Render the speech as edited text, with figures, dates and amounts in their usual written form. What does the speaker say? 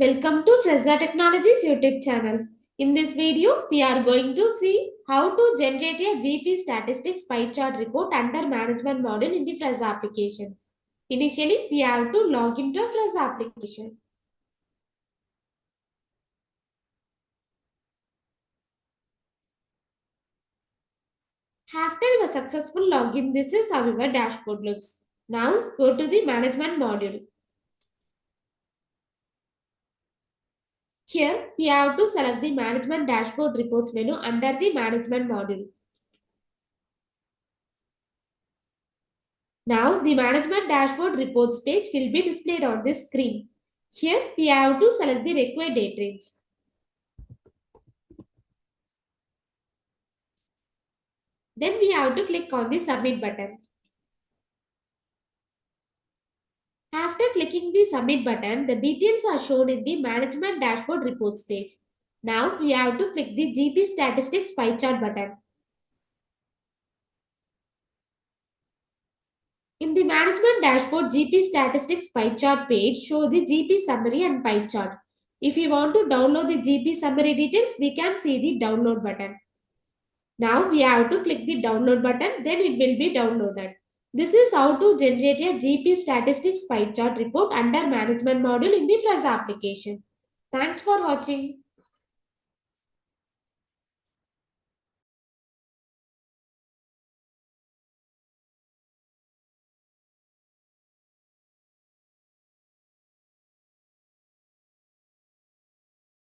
Welcome to Fresa Technologies YouTube channel. In this video, we are going to see how to generate a GP statistics pie chart report under management module in the Fresa application. Initially, we have to log into a Fresa application. After a successful login, this is how your dashboard looks. Now, go to the management module. Here, we have to select the management dashboard reports menu under the management module. Now the management dashboard reports page will be displayed on the screen. Here we have to select the required date range. Then we have to click on the submit button. After clicking the submit button, the details are shown in the management dashboard reports page. Now we have to click the GP statistics pie chart button. In the management dashboard GP statistics pie chart page, show the GP summary and pie chart. If you want to download the GP summary details, we can see the download button. Now we have to click the download button, then it will be downloaded. This is how to generate a GP statistics pie chart report under management module in the Fresa application. Thanks for watching.